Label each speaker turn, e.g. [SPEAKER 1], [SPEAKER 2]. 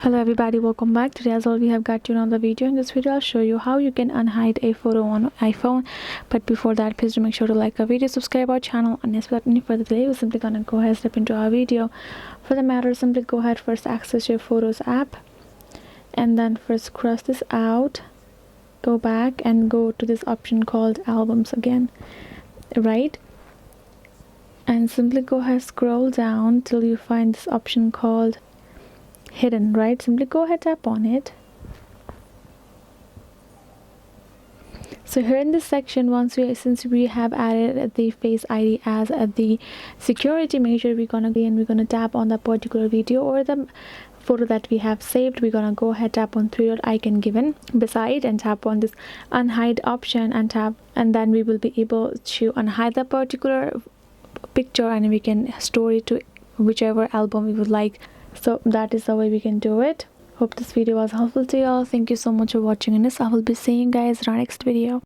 [SPEAKER 1] Hello everybody, welcome back. Today as well we have got you another video. In this video I'll show you how you can unhide a photo on iPhone. But before that, please do make sure to like our video, subscribe our channel, and without any further delay we're simply gonna go ahead and step into our video. For the matter, simply go ahead, first access your Photos app, and then first cross this out, go back and go to this option called Albums again, right? And simply go ahead, scroll down till you find this option called Hidden, right? Simply go ahead, tap on it. So here in this section, since we have added the Face ID as the security measure, we're gonna tap on that particular video or the photo that we have saved. We're gonna go ahead, tap on three-dot icon given beside and tap on this unhide option and then we will be able to unhide that particular picture, and we can store it to whichever album we would like. So that is the way we can do it. Hope this video was helpful to you all. Thank you so much for watching, and I will be seeing you guys in our next video.